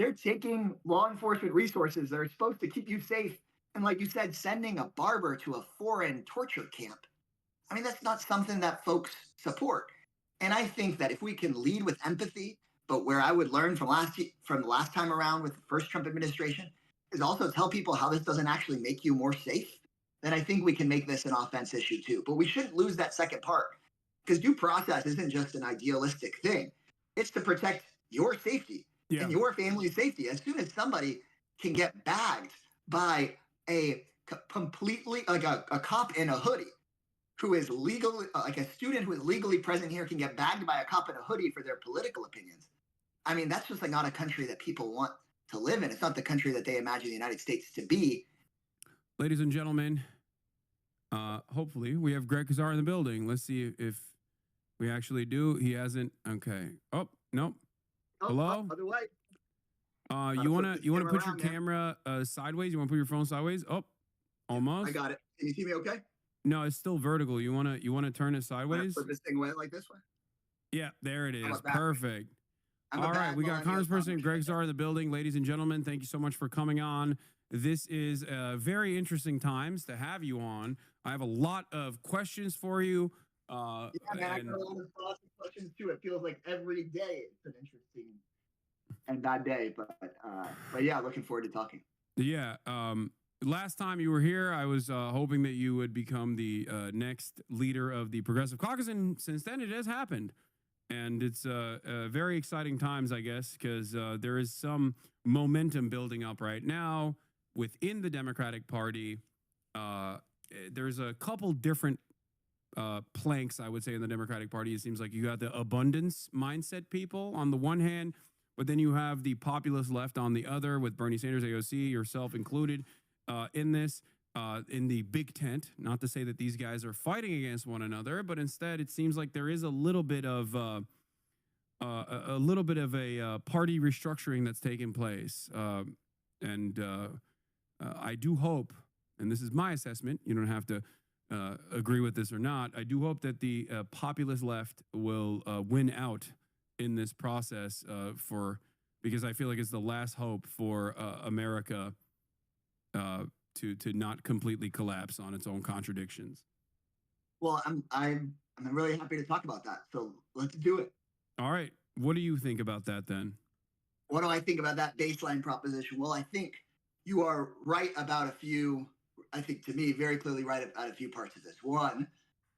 they're taking law enforcement resources that are supposed to keep you safe and, like you said, sending a barber to a foreign torture camp. I mean, that's not something that folks support. And I think that if we can lead with empathy, but where I would learn from the last time around with the first Trump administration is also tell people how this doesn't actually make you more safe, then I think we can make this an offense issue too. But we shouldn't lose that second part, because due process isn't just an idealistic thing. It's to protect your safety and your family's safety. As soon as somebody can get bagged by a completely like a cop in a hoodie who is legal, like a student who is legally present here can get bagged by a cop in a hoodie for their political opinions. I mean, that's just like not a country that people want to live in. It's not the country that they imagine the United States to be. Ladies and gentlemen, hopefully we have Greg Casar in the building. Let's see if we actually do. He hasn't. Okay. Oh, nope. Hello? Other way. You wanna put your camera sideways? You wanna put your phone sideways? Oh, almost. I got it. Can you see me okay? No, it's still vertical. You wanna turn it sideways? Put this thing away like this way. Yeah, there it is. Perfect. All right, we got Congressperson Greg Casar in the building. Ladies and gentlemen, thank you so much for coming on. This is very interesting times to have you on. I have a lot of questions for you. Yeah, man, I got a lot of thoughts and questions too. It feels like every day it's an interesting and bad day, but yeah, looking forward to talking. Yeah. Last time you were here, I was hoping that you would become the next leader of the Progressive Caucus, and since then it has happened. And it's very exciting times, I guess, because there is some momentum building up right now within the Democratic Party. There's a couple different planks, I would say, in the Democratic Party. It seems like you got the abundance mindset people on the one hand, but then you have the populist left on the other, with Bernie Sanders, AOC, yourself included, in this. In the big tent, not to say that these guys are fighting against one another, but instead it seems like there is a little bit of a party restructuring that's taking place, and I do hope, and this is my assessment, you don't have to agree with this or not, I do hope that the populist left will win out in this process because I feel like it's the last hope for America to not completely collapse on its own contradictions. Well, I'm really happy to talk about that. So let's do it. All right. What do you think about that then? What do I think about that baseline proposition? Well, I think you are right about a few, I think to me, very clearly right about a few parts of this. One,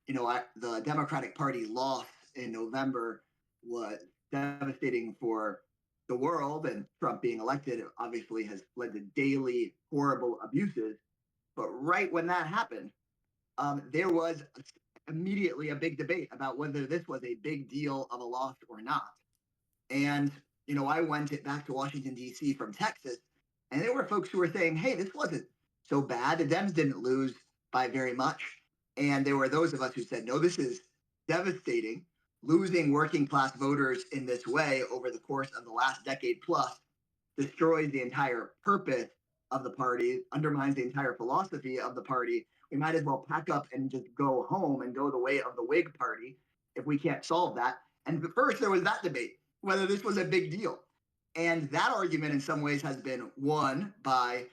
the Democratic Party loss in November was devastating for the world, and Trump being elected obviously has led to daily horrible abuses. But right when that happened, there was immediately a big debate about whether this was a big deal of a loss or not. And, I went back to Washington, D.C. from Texas, and there were folks who were saying, hey, this wasn't so bad. The Dems didn't lose by very much. And there were those of us who said, no, this is devastating. Losing working class voters in this way over the course of the last decade plus destroys the entire purpose of the party, undermines the entire philosophy of the party. We might as well pack up and just go home and go the way of the Whig Party if we can't solve that. And first there was that debate, whether this was a big deal. And that argument in some ways has been won by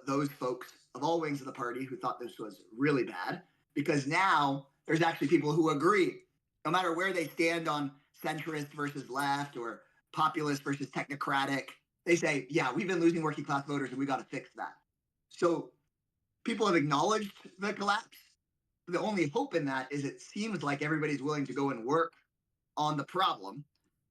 those folks of all wings of the party who thought this was really bad, because now there's actually people who agree. No matter where they stand on centrist versus left or populist versus technocratic, they say, yeah, we've been losing working class voters and we got to fix that. So people have acknowledged the collapse. The only hope in that is it seems like everybody's willing to go and work on the problem.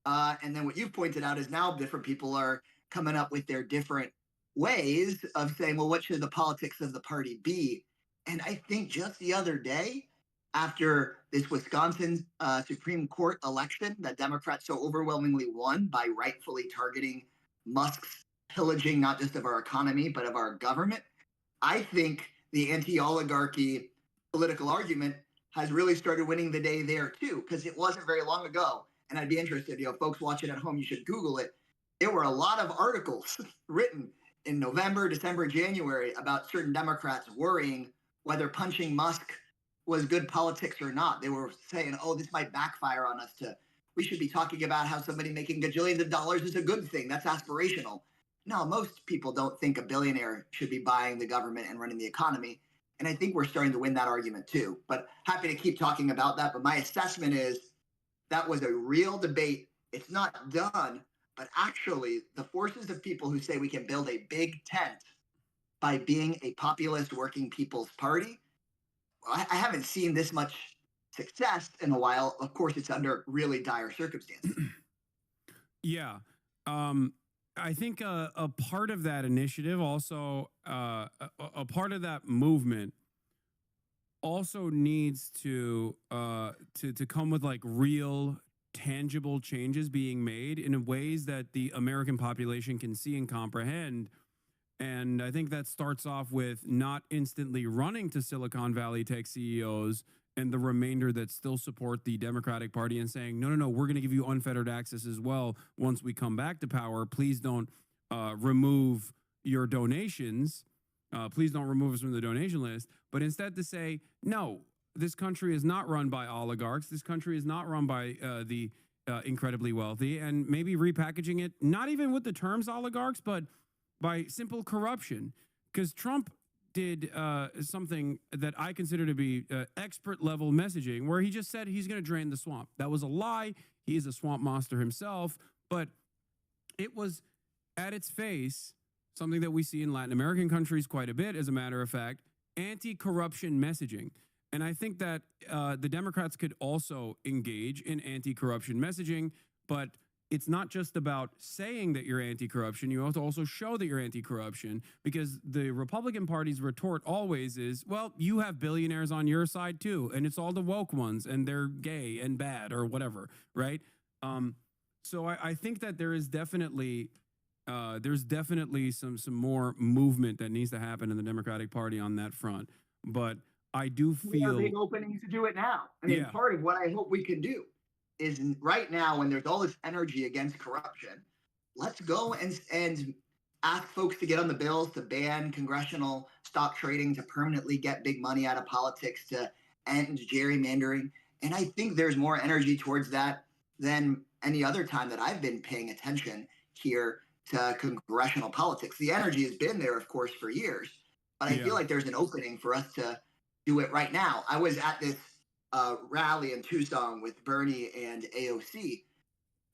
And then what you've pointed out is now different people are coming up with their different ways of saying, well, what should the politics of the party be? And I think just the other day, after this Wisconsin Supreme Court election that Democrats so overwhelmingly won by rightfully targeting Musk's pillaging not just of our economy, but of our government, I think the anti-oligarchy political argument has really started winning the day there too, because it wasn't very long ago. And I'd be interested, folks watching at home, you should Google it. There were a lot of articles written in November, December, January about certain Democrats worrying whether punching Musk was good politics or not. They were saying, oh, this might backfire on us we should be talking about how somebody making gajillions of dollars is a good thing. That's aspirational. No, most people don't think a billionaire should be buying the government and running the economy. And I think we're starting to win that argument too. But happy to keep talking about that. But my assessment is that was a real debate. It's not done, but actually, the forces of people who say we can build a big tent by being a populist working people's party, I haven't seen this much success in a while. Of course, it's under really dire circumstances. Yeah. I think a part of that initiative also, a part of that movement also needs to come with like real tangible changes being made in ways that the American population can see and comprehend. And I think that starts off with not instantly running to Silicon Valley tech CEOs and the remainder that still support the Democratic Party and saying, no, no, no, we're going to give you unfettered access as well once we come back to power. Please don't remove your donations. Please don't remove us from the donation list. But instead to say, no, this country is not run by oligarchs. This country is not run by the incredibly wealthy, and maybe repackaging it, not even with the terms oligarchs, but by simple corruption. Because Trump did something that I consider to be expert level messaging, where he just said he's going to drain the swamp. That was a lie. He is a swamp monster himself, but it was at its face something that we see in Latin American countries quite a bit, as a matter of fact, anti-corruption messaging. And I think that the Democrats could also engage in anti-corruption messaging, but it's not just about saying that you're anti-corruption. You have to also show that you're anti-corruption, because the Republican Party's retort always is, well, you have billionaires on your side too, and it's all the woke ones, and they're gay and bad or whatever, right? So I think that there is definitely some more movement that needs to happen in the Democratic Party on that front. But I do feel we have big openings to do it now. I mean, part of what I hope we can do is right now, when there's all this energy against corruption, let's go and ask folks to get on the bills to ban congressional stock trading, to permanently get big money out of politics, to end gerrymandering. And I think there's more energy towards that than any other time that I've been paying attention here to congressional politics. The energy has been there, of course, for years, but I feel like there's an opening for us to do it right now. I was at this rally in Tucson with Bernie and AOC.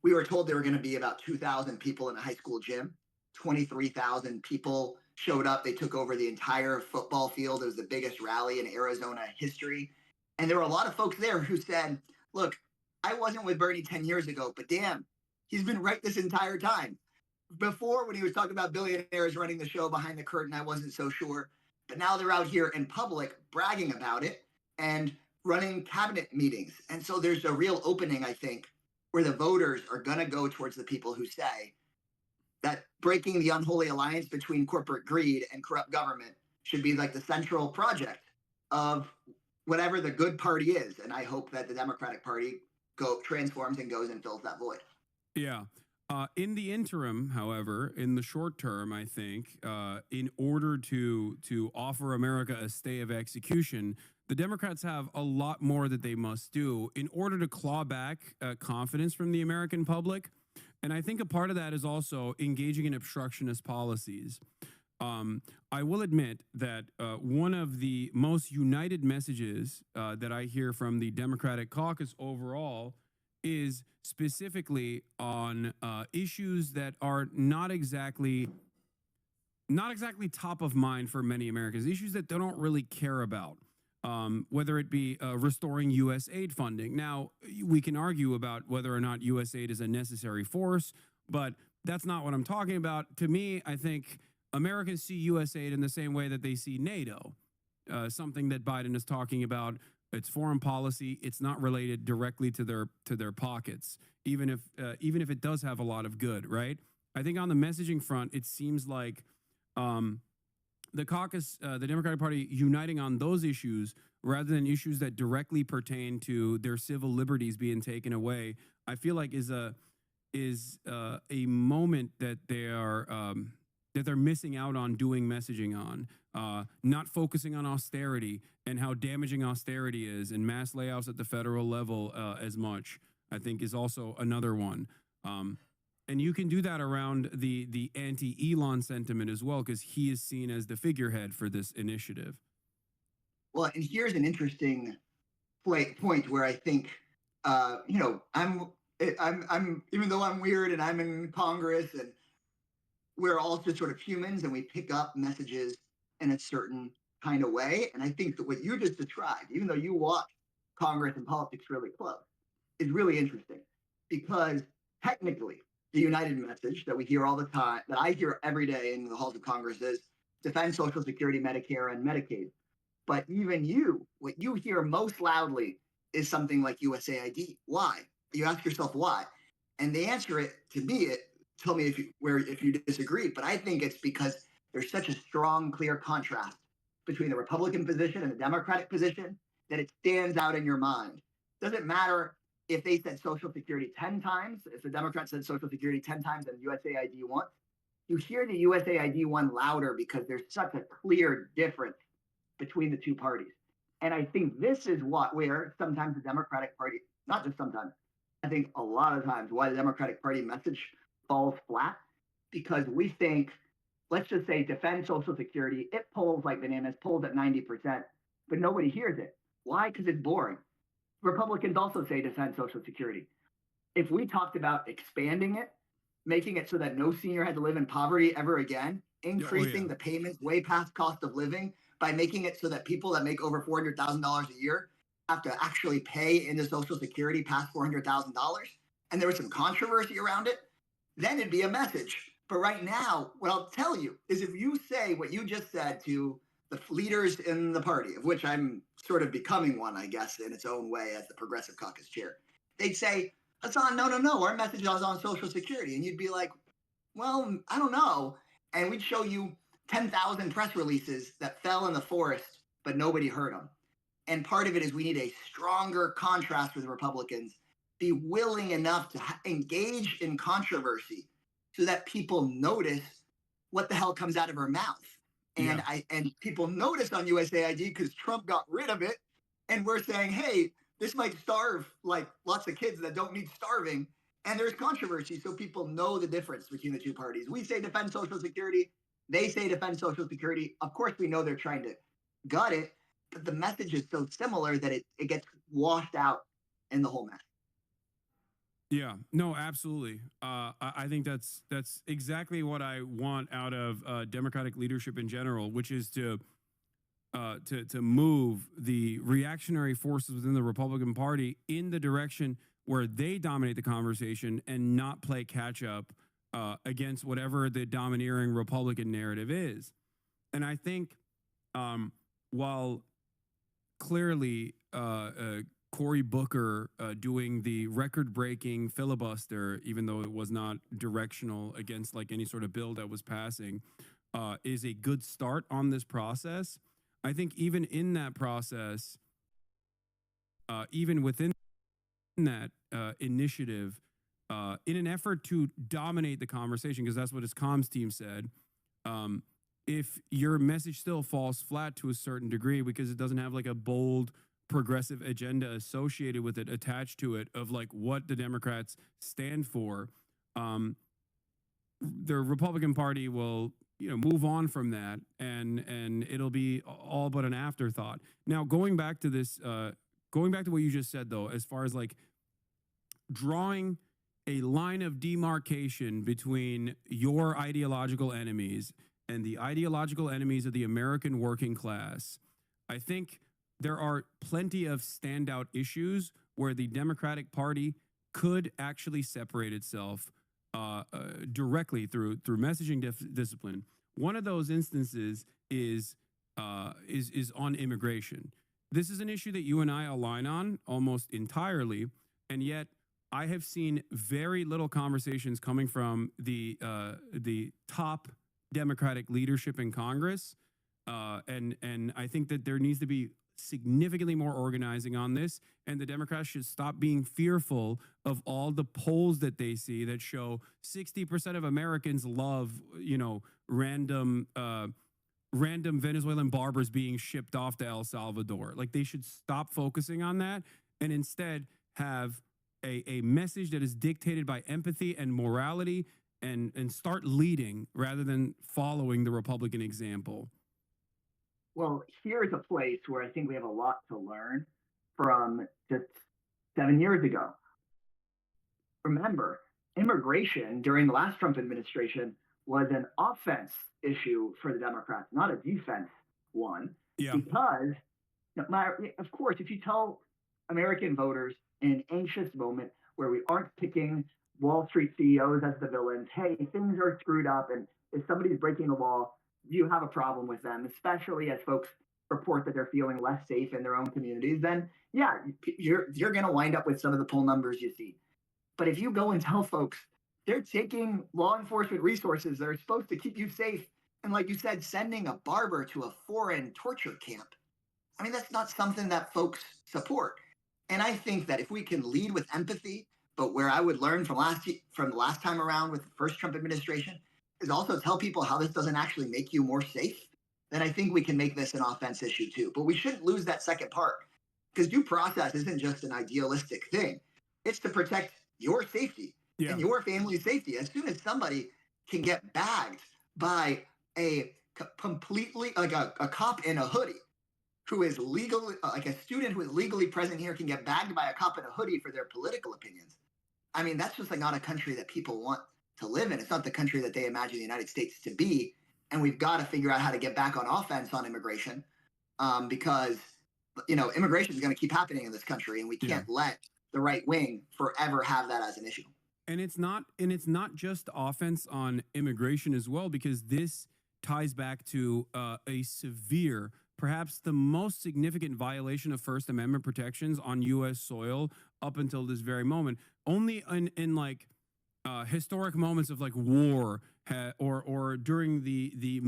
We were told there were going to be about 2,000 people in a high school gym. 23,000 people showed up. They took over the entire football field. It was the biggest rally in Arizona history. And there were a lot of folks there who said, look, I wasn't with Bernie 10 years ago, but damn, he's been right this entire time. Before, when he was talking about billionaires running the show behind the curtain, I wasn't so sure. But now they're out here in public bragging about it and running cabinet meetings. And so there's a real opening, I think, where the voters are going to go towards the people who say that breaking the unholy alliance between corporate greed and corrupt government should be like the central project of whatever the good party is. And I hope that the Democratic Party transforms and goes and fills that void. Yeah. In the interim, however, in the short term, I think, in order to offer America a stay of execution, the Democrats have a lot more that they must do in order to claw back confidence from the American public. And I think a part of that is also engaging in obstructionist policies. I will admit that one of the most united messages that I hear from the Democratic caucus overall is specifically on issues that are not exactly top of mind for many Americans, issues that they don't really care about, whether it be restoring U.S. aid funding. Now, we can argue about whether or not U.S. aid is a necessary force, but that's not what I'm talking about. To me, I think Americans see U.S. aid in the same way that they see NATO, something that Biden is talking about. It's foreign policy. It's not related directly to their pockets, even if it does have a lot of good, right? I think on the messaging front, it seems like the caucus, the Democratic Party, uniting on those issues rather than issues that directly pertain to their civil liberties being taken away, I feel like is a moment that they're missing out on doing messaging on. Not focusing on austerity and how damaging austerity is and mass layoffs at the federal level as much. I think is also another one. And you can do that around the anti-Elon sentiment as well, because he is seen as the figurehead for this initiative. Well, and here's an interesting point where I think, I'm even though I'm weird and I'm in Congress and we're all just sort of humans and we pick up messages in a certain kind of way. And I think that what you just described, even though you watch Congress and politics really close, is really interesting because technically the united message that we hear all the time, that I hear every day in the halls of Congress is defend Social Security, Medicare, and Medicaid. But even what you hear most loudly is something like USAID. Why? You ask yourself why. And the answer to me, tell me if you disagree, but I think it's because there's such a strong, clear contrast between the Republican position and the Democratic position that it stands out in your mind. Doesn't matter if they said Social Security 10 times, if the Democrats said Social Security 10 times and USAID once, you hear the USAID one louder because there's such a clear difference between the two parties. And I think this is where sometimes the Democratic Party, not just sometimes, I think a lot of times why the Democratic Party message falls flat, because we think, let's just say defend Social Security, it polls like bananas, polls at 90%, but nobody hears it. Why? Because it's boring. Republicans also say defend Social Security. If we talked about expanding it, making it so that no senior had to live in poverty ever again, increasing the payments way past cost of living by making it so that people that make over $400,000 a year have to actually pay into Social Security past $400,000, and there was some controversy around it, then it'd be a message. But right now, what I'll tell you is if you say what you just said to the leaders in the party, of which I'm sort of becoming one, I guess, in its own way as the Progressive Caucus chair, they'd say, Hasan, no, our message is on Social Security. And you'd be like, well, I don't know. And we'd show you 10,000 press releases that fell in the forest, but nobody heard them. And part of it is we need a stronger contrast with Republicans, be willing enough to engage in controversy so that people notice what the hell comes out of her mouth. And and people notice on USAID because Trump got rid of it. And we're saying, hey, this might starve like lots of kids that don't need starving. And there's controversy. So people know the difference between the two parties. We say defend Social Security. They say defend Social Security. Of course, we know they're trying to gut it, but the message is so similar that it gets washed out in the whole mess. Yeah, no, absolutely. I think that's exactly what I want out of Democratic leadership in general, which is to move the reactionary forces within the Republican Party in the direction where they dominate the conversation and not play catch up against whatever the domineering Republican narrative is. And I think while clearly Cory Booker doing the record-breaking filibuster, even though it was not directional against like any sort of bill that was passing, is a good start on this process. I think even in that process, even within that initiative, in an effort to dominate the conversation, because that's what his comms team said, if your message still falls flat to a certain degree because it doesn't have like a bold progressive agenda associated with it, attached to it, of like what the Democrats stand for, the Republican Party will move on from that, and it'll be all but an afterthought. Now, going back to this, going back to what you just said, though, as far as like drawing a line of demarcation between your ideological enemies and the ideological enemies of the American working class, I think there are plenty of standout issues where the Democratic Party could actually separate itself directly through messaging discipline. One of those instances is on immigration. This is an issue that you and I align on almost entirely, and yet I have seen very little conversations coming from the top Democratic leadership in Congress, and I think that there needs to be significantly more organizing on this, and the Democrats should stop being fearful of all the polls that they see that show 60% of Americans love, random Venezuelan barbers being shipped off to El Salvador. Like, they should stop focusing on that and instead have a message that is dictated by empathy and morality, and start leading rather than following the Republican example? Well, here's a place where I think we have a lot to learn from just 7 years ago. Remember, immigration during the last Trump administration was an offense issue for the Democrats, not a defense one, Yeah. because of course, if you tell American voters in an anxious moment where we aren't picking Wall Street CEOs as the villains, hey, things are screwed up, and if somebody's breaking the law, you have a problem with them, especially as folks report that they're feeling less safe in their own communities, then yeah, you're going to wind up with some of the poll numbers you see. But if you go and tell folks they're taking law enforcement resources that are supposed to keep you safe, and like you said, sending a barber to a foreign torture camp, I mean, that's not something that folks support. And I think that if we can lead with empathy, but where I would learn from the last time around with the first Trump administration is also tell people how this doesn't actually make you more safe, then I think we can make this an offense issue too. But we shouldn't lose that second part, because due process isn't just an idealistic thing. It's to protect your safety and your family's safety. As soon as somebody can get bagged by a completely like a cop in a hoodie who is legally, like a student who is legally present here can get bagged by a cop in a hoodie for their political opinions. I mean, that's just like not a country that people want to live in. It's not the country that they imagine the United States to be. And we've got to figure out how to get back on offense on immigration, because, immigration is going to keep happening in this country, and we can't let the right wing forever have that as an issue. And it's not just offense on immigration as well, because this ties back to a severe, perhaps the most significant violation of First Amendment protections on U.S. soil up until this very moment. Only in like historic moments of like war or during the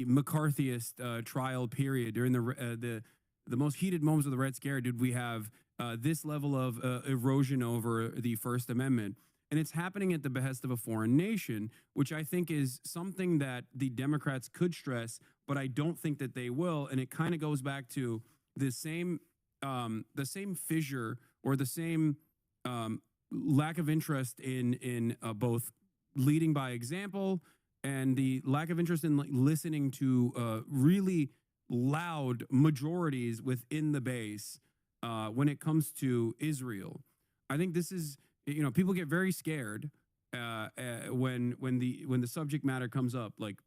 McCarthyist trial period, during the most heated moments of the Red Scare, did we have this level of erosion over the First Amendment. And it's happening at the behest of a foreign nation, which I think is something that the Democrats could stress, but I don't think that they will. And it kind of goes back to the same fissure, or the same lack of interest in both leading by example, and the lack of interest in like listening to really loud majorities within the base when it comes to Israel. I think this is, people get very scared when the subject matter comes up. Like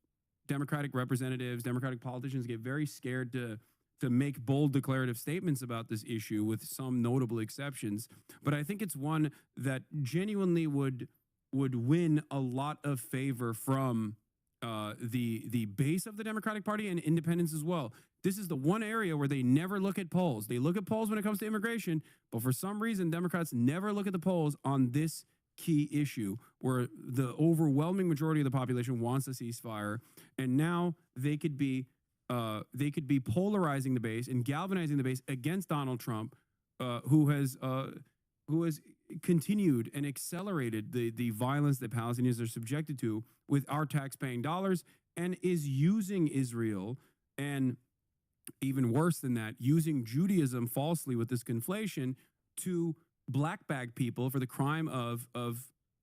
Democratic representatives, Democratic politicians get very scared to make bold declarative statements about this issue, with some notable exceptions. But I think it's one that genuinely would win a lot of favor from the base of the Democratic Party and independents as well. This is the one area where they never look at polls. They look at polls when it comes to immigration, but for some reason, Democrats never look at the polls on this key issue, where the overwhelming majority of the population wants a ceasefire, and now they could be polarizing the base and galvanizing the base against Donald Trump, who has continued and accelerated the violence that Palestinians are subjected to with our tax-paying dollars, and is using Israel, and even worse than that, using Judaism falsely with this conflation to black bag people for the crime of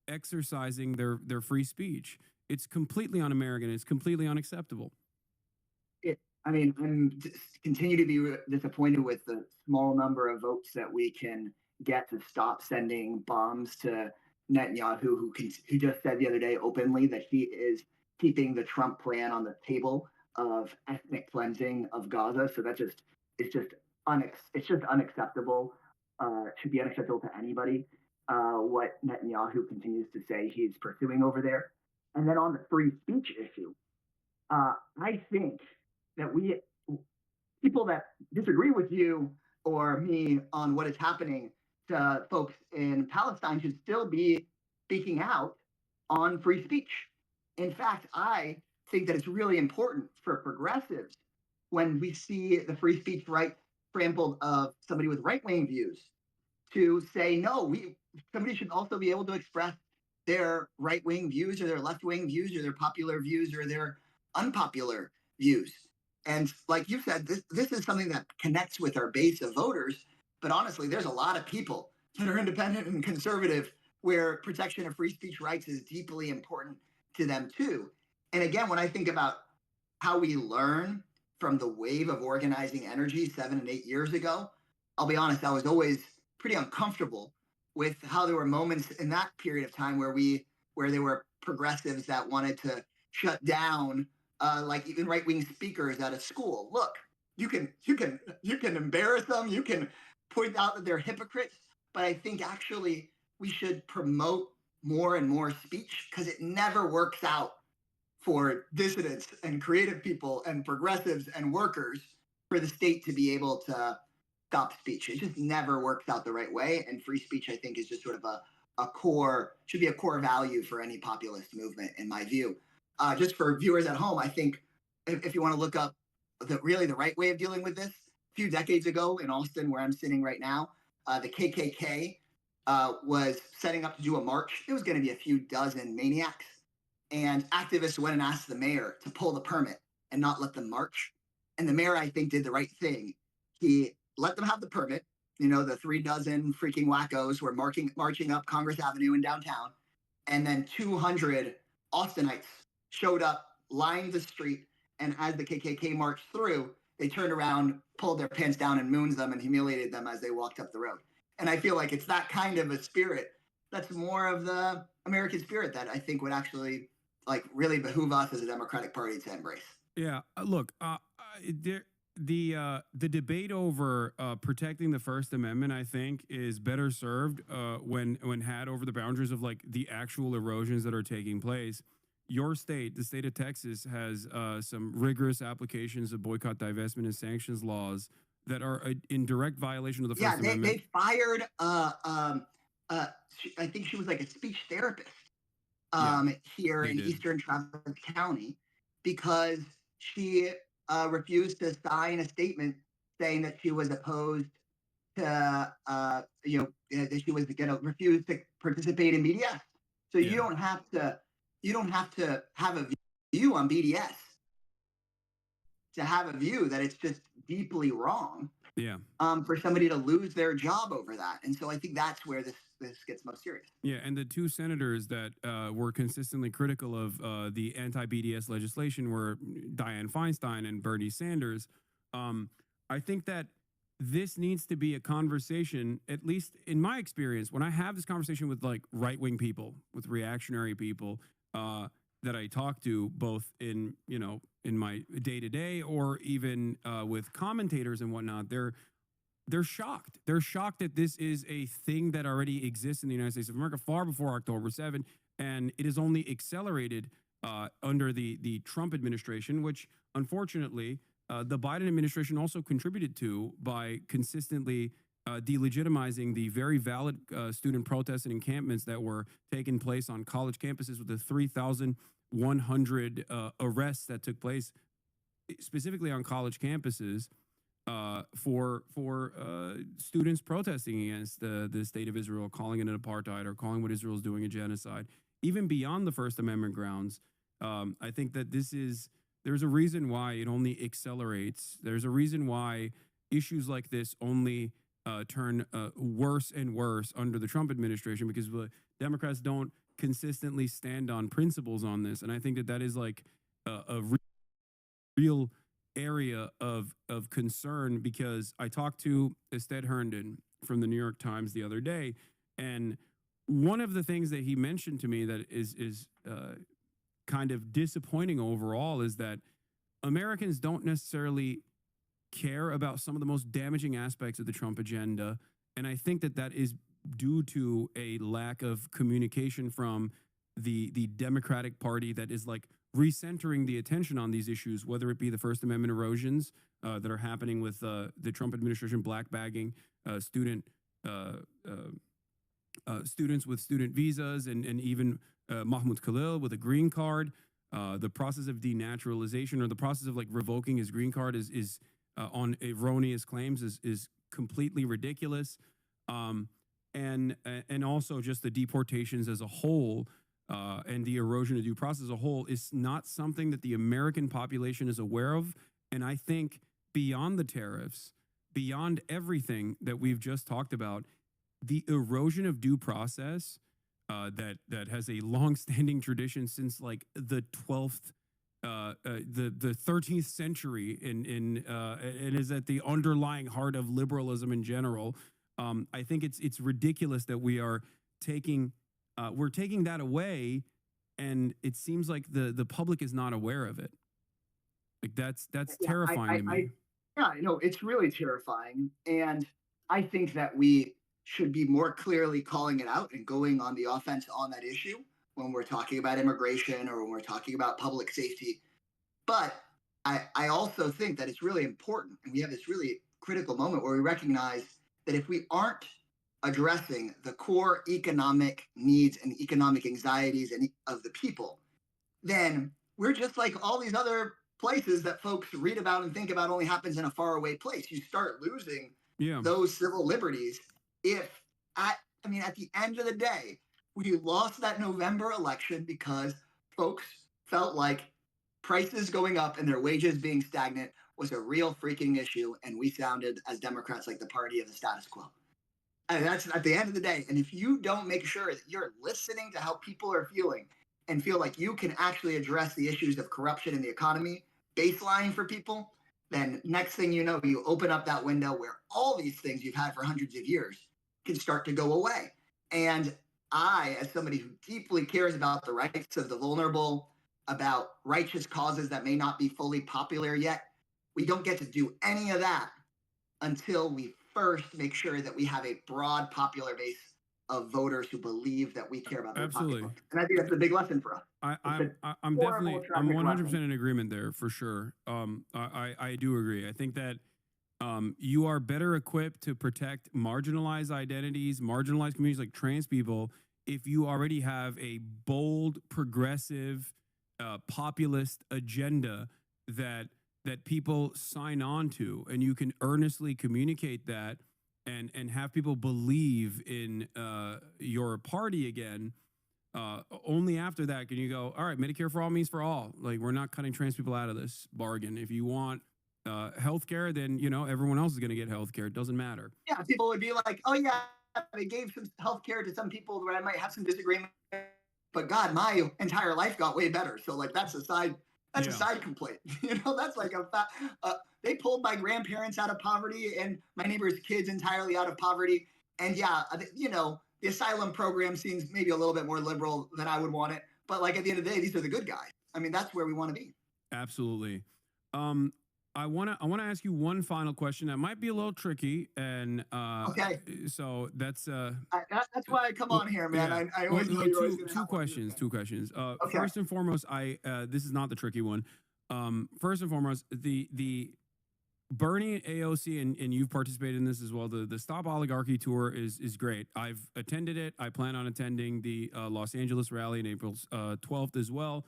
exercising their free speech. It's completely un-American. It's completely unacceptable. I'm continue to be disappointed with the small number of votes that we can get to stop sending bombs to Netanyahu, who just said the other day openly that he is keeping the Trump plan on the table of ethnic cleansing of Gaza. So it's just unacceptable. Should be unacceptable to anybody. What Netanyahu continues to say he's pursuing over there. And then on the free speech issue, I think that people that disagree with you or me on what is happening to folks in Palestine should still be speaking out on free speech. In fact, I think that it's really important for progressives, when we see the free speech right trampled of somebody with right-wing views, to say, no, somebody should also be able to express their right-wing views or their left-wing views or their popular views or their unpopular views. And like you said, this is something that connects with our base of voters. But honestly, there's a lot of people that are independent and conservative where protection of free speech rights is deeply important to them too. And again, when I think about how we learn from the wave of organizing energy 7 and 8 years ago, I'll be honest, I was always pretty uncomfortable with how there were moments in that period of time where there were progressives that wanted to shut down like even right wing speakers at a school. Look, you can embarrass them, you can point out that they're hypocrites, but I think actually we should promote more and more speech because it never works out for dissidents and creative people and progressives and workers for the state to be able to stop speech. It just never works out the right way. And free speech, I think, is just sort of a core, should be a core value for any populist movement, in my view. Just for viewers at home, I think if you want to look up really the right way of dealing with this, a few decades ago in Austin, where I'm sitting right now, the KKK was setting up to do a march. It was going to be a few dozen maniacs. And activists went and asked the mayor to pull the permit and not let them march. And the mayor, I think, did the right thing. He let them have the permit. You know, the 3 dozen freaking wackos were marching up Congress Avenue in downtown. And then 200 Austinites showed up, lined the street. And as the KKK marched through, they turned around, pulled their pants down, and mooned them and humiliated them as they walked up the road. And I feel like it's that kind of a spirit that's more of the American spirit that I think would actually like really behoove us as a Democratic Party to embrace. Yeah, look, the debate over protecting the First Amendment, I think, is better served when had over the boundaries of like the actual erosions that are taking place. Your state, the state of Texas, has some rigorous applications of boycott, divestment, and sanctions laws that are in direct violation of the First Amendment. They fired. I think she was like a speech therapist here in Eastern Travis County because she refused to sign a statement saying that she was opposed to, that she was going to refuse to participate in BDS. So you don't have to have a view on BDS to have a view that it's just deeply wrong. Yeah. For somebody to lose their job over that, and so I think that's where this gets most serious. Yeah, and the two senators that were consistently critical of the anti-BDS legislation were Dianne Feinstein and Bernie Sanders. I think that this needs to be a conversation, at least in my experience, when I have this conversation with like right-wing people, with reactionary people that I talk to, both in my day-to-day or even with commentators and whatnot, they're shocked. They're shocked that this is a thing that already exists in the United States of America far before October 7, and it is only accelerated under the Trump administration, which unfortunately the Biden administration also contributed to by consistently delegitimizing the very valid student protests and encampments that were taking place on college campuses with the 3,100 arrests that took place specifically on college campuses for students protesting against the state of Israel, calling it an apartheid or calling what Israel is doing a genocide, even beyond the First Amendment grounds. I think that there's a reason why it only accelerates. There's a reason why issues like this only turn worse and worse under the Trump administration, because the Democrats don't consistently stand on principles on this. And I think that is like a real area of concern, because I talked to Ested Herndon from the New York Times the other day, and one of the things that he mentioned to me that is kind of disappointing overall is that Americans don't necessarily care about some of the most damaging aspects of the Trump agenda, and I think that is due to a lack of communication from the Democratic Party that is like recentering the attention on these issues, whether it be the First Amendment erosions that are happening with the Trump administration black bagging students with student visas, and even Mahmoud Khalil with a green card. The process of denaturalization, or the process of like revoking his green card, is on erroneous claims is completely ridiculous. And also just the deportations as a whole and the erosion of due process as a whole is not something that the American population is aware of. And I think beyond the tariffs, beyond everything that we've just talked about, the erosion of due process that has a long-standing tradition since like the 12th the 13th century and is at the underlying heart of liberalism in general. I think it's ridiculous that taking we're taking that away, and it seems like the public is not aware of it. Like that's Yeah, terrifying to me. yeah, I know it's really terrifying, and I think that we should be more clearly calling it out and going on the offense on that issue when we're talking about immigration or when we're talking about public safety. But I also think that it's really important, and we have this really critical moment where we recognize that if we aren't addressing the core economic needs and economic anxieties of the people, then we're just like all these other places that folks read about and think about only happens in a faraway place. You start losing Yeah, those civil liberties if at the end of the day, we lost that November election because folks felt like prices going up and their wages being stagnant was a real freaking issue, and we sounded as Democrats like the party of the status quo. And that's at the end of the day. And if you don't make sure that you're listening to how people are feeling and feel like you can actually address the issues of corruption in the economy, baseline for people, then next thing you know, you open up that window where all these things you've had for hundreds of years can start to go away. And I, as somebody who deeply cares about the rights of the vulnerable, about righteous causes that may not be fully popular yet, we don't get to do any of that until we first make sure that we have a broad popular base of voters who believe that we care about their absolutely. pocketbook. And I think that's a big lesson for us. I'm definitely I'm 100% in agreement there for sure. I do agree. I think that you are better equipped to protect marginalized identities, marginalized communities like trans people, if you already have a bold, progressive, populist agenda that people sign on to, and you can earnestly communicate that and have people believe in your party again. Only after that can you go, all right, Medicare for all means for all. Like, we're not cutting trans people out of this bargain. If you want healthcare, then everyone else is going to get healthcare. It doesn't matter. Yeah, people would be like, oh yeah, they gave some healthcare to some people where I might have some disagreement, but God, my entire life got way better. So like that's a side complaint. That's like they pulled my grandparents out of poverty and my neighbor's kids entirely out of poverty. And yeah, the asylum program seems maybe a little bit more liberal than I would want it. But like at the end of the day, these are the good guys. I mean, that's where we want to be. Absolutely. I want to ask you one final question that might be a little tricky, and okay. So that's why I come on here, man. Yeah. I always two questions. Okay. First and foremost, this is not the tricky one. First and foremost, the Bernie AOC, and you've participated in this as well. The Stop Oligarchy tour is great. I've attended it. I plan on attending the Los Angeles rally on April 12th as well.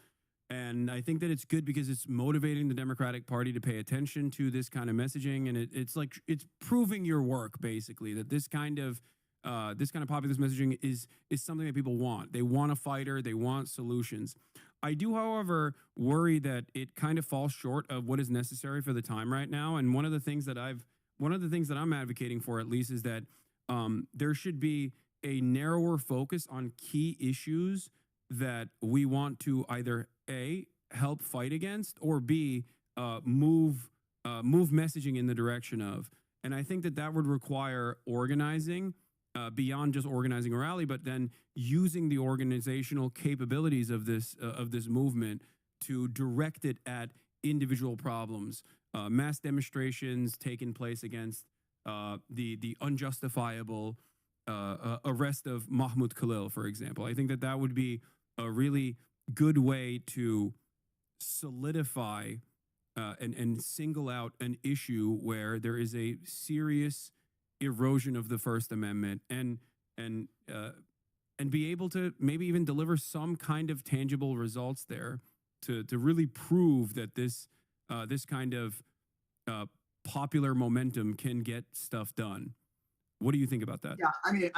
And I think that it's good because it's motivating the Democratic Party to pay attention to this kind of messaging, and it's proving your work, basically, that this kind of populist messaging is something that people want. They want a fighter. They want solutions. I do, however, worry that it kind of falls short of what is necessary for the time right now. And one of the things that I'm advocating for, at least, is that there should be a narrower focus on key issues that we want to either A, help fight against, or B, move messaging in the direction of. And I think that would require organizing beyond just organizing a rally, but then using the organizational capabilities of this movement to direct it at individual problems. Mass demonstrations taking place against the unjustifiable arrest of Mahmoud Khalil, for example. I think that would be a really good way to solidify and single out an issue where there is a serious erosion of the First Amendment, and be able to maybe even deliver some kind of tangible results there to really prove that this kind of popular momentum can get stuff done. What do you think about that? Yeah,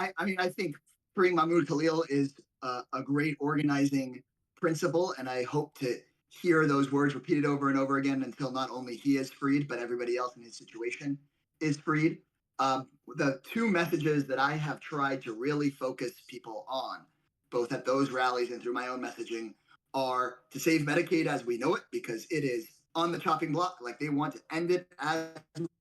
I think freeing Mahmoud Khalil is a great organizing principle, and I hope to hear those words repeated over and over again until not only he is freed, but everybody else in his situation is freed. The two messages that I have tried to really focus people on, both at those rallies and through my own messaging, are to save Medicaid as we know it, because it is on the chopping block. Like, they want to end it as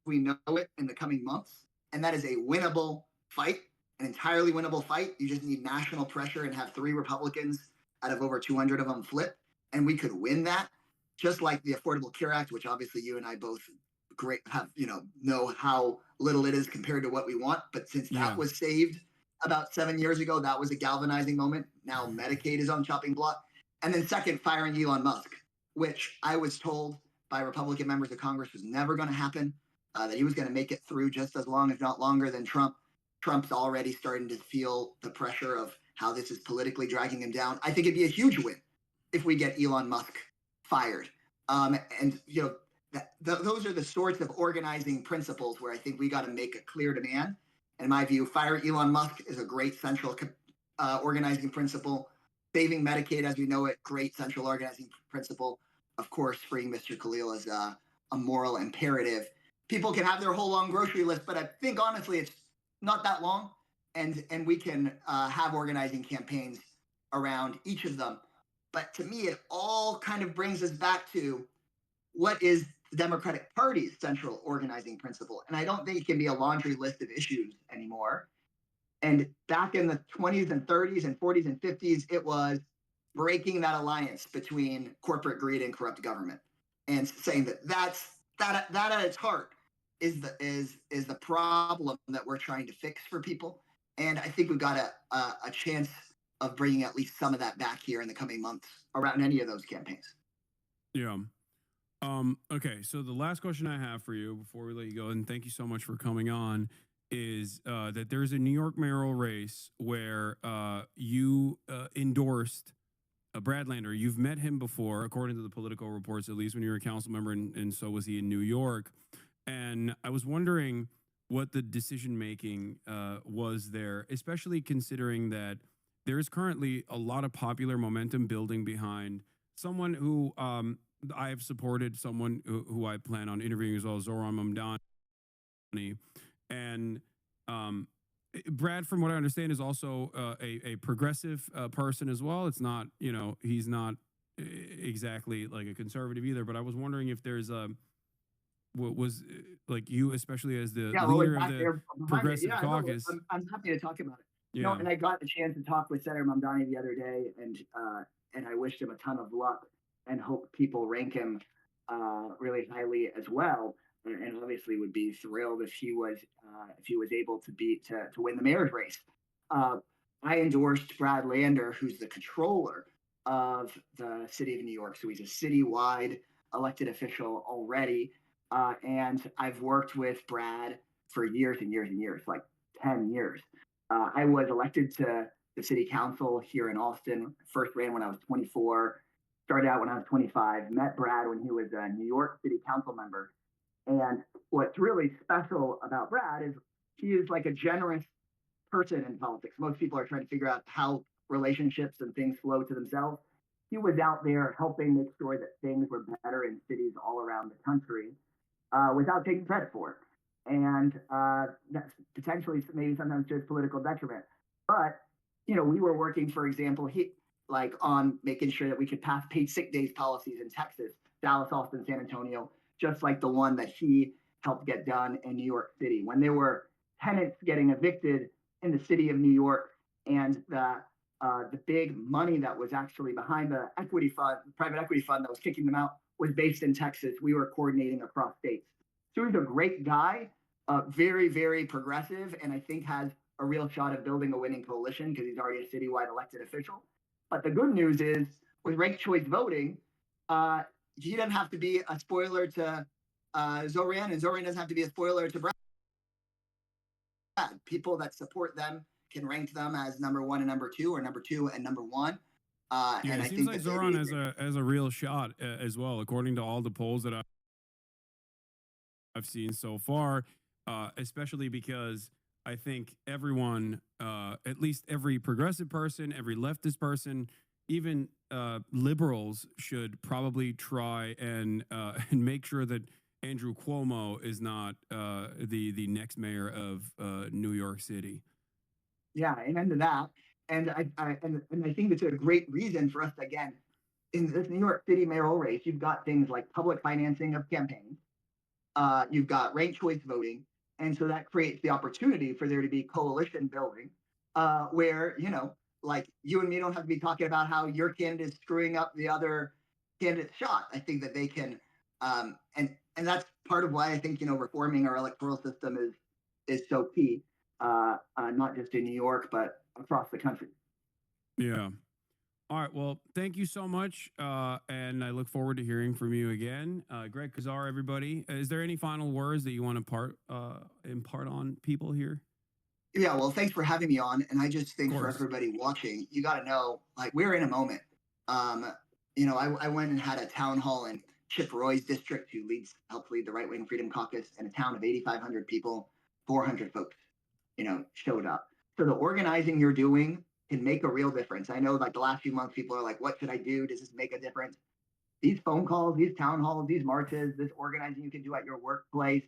we know it in the coming months. And that is a winnable fight, an entirely winnable fight. You just need national pressure and have 3 Republicans out of over 200 of them flip, and we could win that. Just like the Affordable Care Act, which obviously you and I both know how little it is compared to what we want. But since that was saved about 7 years ago, that was a galvanizing moment. Now Medicaid is on chopping block. And then second, firing Elon Musk, which I was told by Republican members of Congress was never going to happen, that he was going to make it through just as long, if not longer, than Trump. Trump's already starting to feel the pressure of how this is politically dragging him down. I think it'd be a huge win if we get Elon Musk fired. And those are the sorts of organizing principles where I think we got to make a clear demand. In my view, fire Elon Musk is a great central organizing principle. Saving Medicaid as we know it, great central organizing principle. Of course, freeing Mr. Khalil is a moral imperative. People can have their whole long grocery list, but I think honestly it's not that long, and we can have organizing campaigns around each of them. But to me, it all kind of brings us back to what is the Democratic Party's central organizing principle. And I don't think it can be a laundry list of issues anymore. And back in the 20s and 30s and 40s and 50s, it was breaking that alliance between corporate greed and corrupt government, and saying that at its heart is the problem that we're trying to fix for people. And I think we've got a chance of bringing at least some of that back here in the coming months around any of those campaigns. Yeah. Okay, so the last question I have for you before we let you go, and thank you so much for coming on, is that there's a New York mayoral race where you endorsed Brad Lander. You've met him before, according to the political reports, at least when you were a council member, and so was he in New York. And I was wondering what the decision making was there, especially considering that there is currently a lot of popular momentum building behind someone who I have supported, someone who I plan on interviewing as well, Zoran Mamdani. And Brad, from what I understand, is also a progressive person as well. It's not, he's not exactly like a conservative either. But I was wondering if there's what was like you, especially as the leader of the Progressive Caucus. I'm happy to talk about it. Yeah. And I got the chance to talk with Senator Mamdani the other day, and I wished him a ton of luck and hope people rank him really highly as well. And obviously would be thrilled if he was able to win the mayor's race. I endorsed Brad Lander, who's the controller of the city of New York. So he's a citywide elected official already. And I've worked with Brad for years and years and years, like 10 years. I was elected to the city council here in Austin. First ran when I was 24, started out when I was 25, met Brad when he was a New York City council member. And what's really special about Brad is he is like a generous person in politics. Most people are trying to figure out how relationships and things flow to themselves. He was out there helping make sure that things were better in cities all around the country without taking credit for it. And that's potentially maybe sometimes to his political detriment. But, we were working, for example, on making sure that we could pass paid sick days policies in Texas, Dallas, Austin, San Antonio, just like the one that he helped get done in New York City. When there were tenants getting evicted in the city of New York, and the big money that was actually behind the equity fund, private equity fund that was kicking them out, was based in Texas, we were coordinating across states. So he's a great guy, very, very progressive, and I think has a real shot of building a winning coalition because he's already a citywide elected official. But the good news is, with ranked choice voting, he doesn't have to be a spoiler to Zoran, and Zoran doesn't have to be a spoiler to Brad. People that support them can rank them as number 1 and number 2, or number 2 and number 1. And it seems like Zoran has a real shot as well, according to all the polls that I've seen so far, especially because I think everyone, at least every progressive person, every leftist person, even liberals should probably try and and make sure that Andrew Cuomo is not the next mayor of New York City. Yeah, amen to that. And I think it's a great reason for us to, again, in this New York City mayoral race, you've got things like public financing of campaigns, you've got ranked choice voting, and so that creates the opportunity for there to be coalition building, where like you and me don't have to be talking about how your candidate is screwing up the other candidate's shot. I think that they can, and that's part of why I think reforming our electoral system is so key, not just in New York but across the country. Yeah. All right. Well, thank you so much. And I look forward to hearing from you again. Greg Casar, everybody. Is there any final words that you want to impart on people here? Yeah, well, thanks for having me on. And I just think for everybody watching, you got to know, like, we're in a moment. I went and had a town hall in Chip Roy's district, who helps lead the Right Wing Freedom Caucus, in a town of 8,500 people, 400 folks, showed up. So the organizing you're doing can make a real difference. I know, like, the last few months, people are like, what should I do? Does this make a difference? These phone calls, these town halls, these marches, this organizing you can do at your workplace,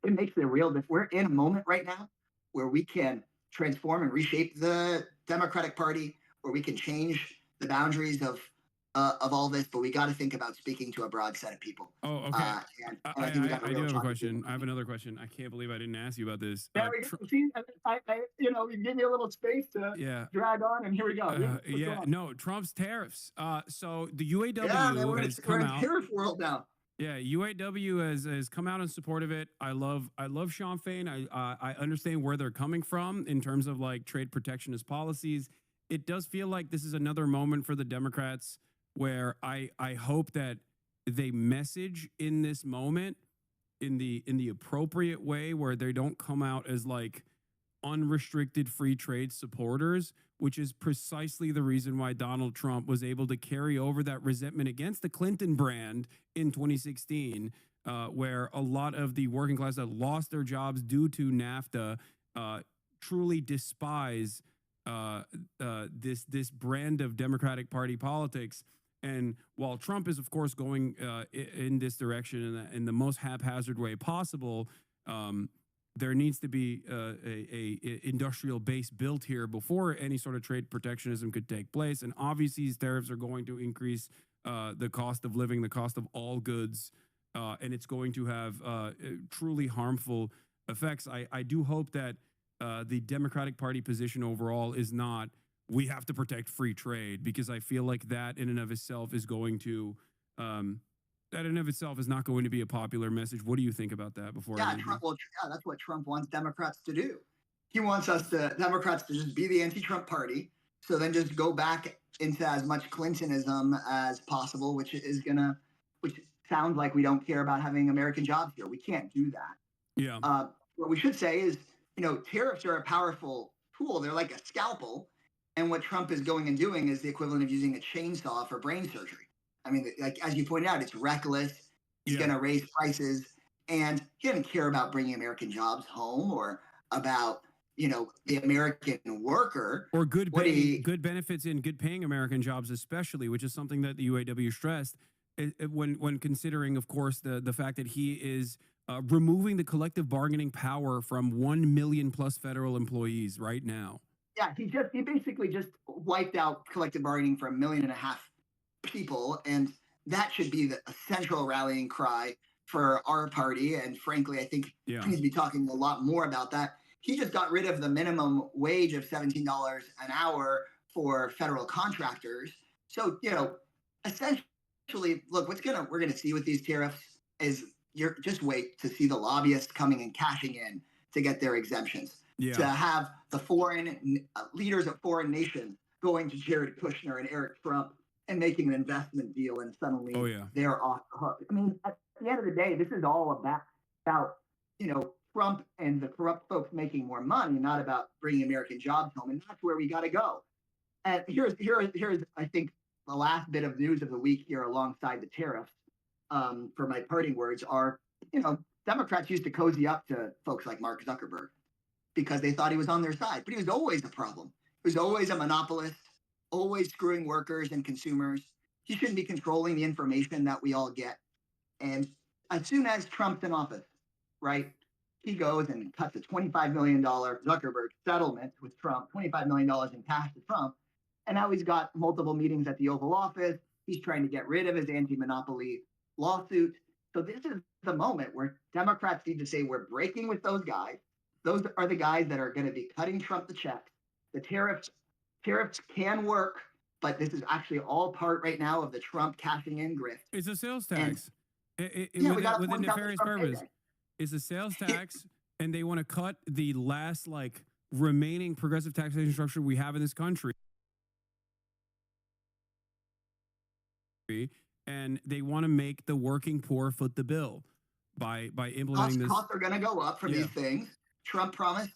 it makes a real difference. We're in a moment right now where we can transform and reshape the Democratic Party, where we can change the boundaries of all this, but we got to think about speaking to a broad set of people. Oh, okay. I do have a question. I have another question. I can't believe I didn't ask you about this. There we go. See, you give me a little space to drag on, and here we go. No, Trump's tariffs. So the UAW has come out. Tariff world now. Yeah, UAW has come out in support of it. I love Sean Fain. I understand where they're coming from in terms of like trade protectionist policies. It does feel like this is another moment for the Democrats where I hope that they message in this moment in the appropriate way, where they don't come out as like unrestricted free trade supporters, which is precisely the reason why Donald Trump was able to carry over that resentment against the Clinton brand in 2016, where a lot of the working class that lost their jobs due to NAFTA truly despise this brand of Democratic Party politics. And while Trump is, of course, going in this direction in the most haphazard way possible, there needs to be a industrial base built here before any sort of trade protectionism could take place. And obviously, these tariffs are going to increase the cost of living, the cost of all goods, and it's going to have truly harmful effects. I do hope that the Democratic Party position overall is not, we have to protect free trade, because I feel like that in and of itself is going to that in and of itself is not going to be a popular message. What do you think about that? That's what Trump wants Democrats to do. He wants Democrats to just be the anti-Trump party, so then just go back into as much Clintonism as possible, which sounds like we don't care about having American jobs here. We can't do that. Yeah. What we should say is, tariffs are a powerful tool. They're like a scalpel. And what Trump is going and doing is the equivalent of using a chainsaw for brain surgery. I mean, like, as you pointed out, it's reckless. He's going to raise prices, and he doesn't care about bringing American jobs home or about, the American worker. Or good benefits in good paying American jobs, especially, which is something that the UAW stressed when considering, of course, the fact that he is removing the collective bargaining power from 1 million plus federal employees right now. Yeah, he basically just wiped out collective bargaining for 1.5 million people, and that should be a central rallying cry for our party. And frankly, I think he needs to be talking a lot more about that. He just got rid of the minimum wage of $17 an hour for federal contractors. So, essentially, look, we're gonna see with these tariffs is just wait to see the lobbyists coming and cashing in to get their exemptions. Yeah. To have the foreign leaders of foreign nations going to Jared Kushner and Eric Trump and making an investment deal, and suddenly they're off the hook. I mean, at the end of the day, this is all about Trump and the corrupt folks making more money, not about bringing American jobs home, and that's where we got to go. And here's I think the last bit of news of the week here, alongside the tariffs. For my parting words are, Democrats used to cozy up to folks like Mark Zuckerberg because they thought he was on their side, but he was always a problem. He was always a monopolist. always screwing workers and consumers. He shouldn't be controlling the information that we all get. And as soon as Trump's in office, right, he goes and cuts a $25 million Zuckerberg settlement with Trump, $25 million in cash to Trump. And now he's got multiple meetings at the Oval Office. He's trying to get rid of his anti-monopoly lawsuit. So this is the moment where Democrats need to say, we're breaking with those guys. Those are the guys that are going to be cutting Trump the check. The tariffs can work, but this is actually all part right now of the Trump cashing in grift. It's a sales tax. We with got a nefarious purpose. It's a sales tax, and they want to cut the last like remaining progressive taxation structure we have in this country. And they want to make the working poor foot the bill by implementing this. Costs are going to go up from these things. Trump promised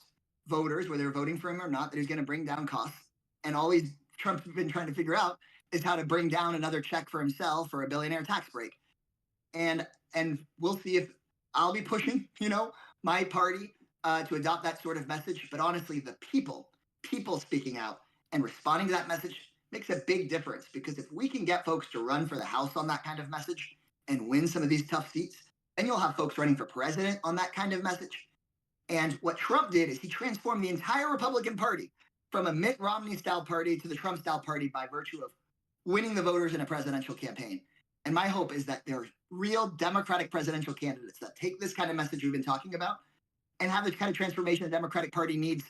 voters, whether they're voting for him or not, that he's going to bring down costs. And all Trump's been trying to figure out is how to bring down another check for himself for a billionaire tax break. And we'll see if I'll be pushing, my party to adopt that sort of message. But honestly, the people speaking out and responding to that message makes a big difference, because if we can get folks to run for the House on that kind of message and win some of these tough seats, then you'll have folks running for president on that kind of message. And what Trump did is he transformed the entire Republican Party from a Mitt Romney-style party to the Trump-style party by virtue of winning the voters in a presidential campaign. And my hope is that there are real Democratic presidential candidates that take this kind of message we've been talking about and have the kind of transformation the Democratic Party needs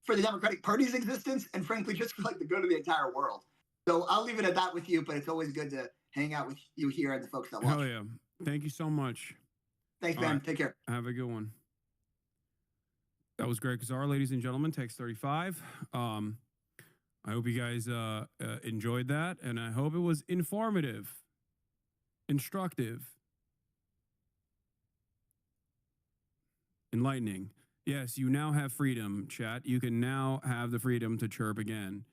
for the Democratic Party's existence, and frankly, just for like the good of the entire world. So I'll leave it at that with you, but it's always good to hang out with you here and the folks that watch. Hell yeah. Thank you so much. Thanks, man. Right. Take care. Have a good one. That was great, Casar, ladies and gentlemen. Text 35. I hope you guys enjoyed that, and I hope it was informative, instructive, enlightening. Yes, you now have freedom, chat. You can now have the freedom to chirp again.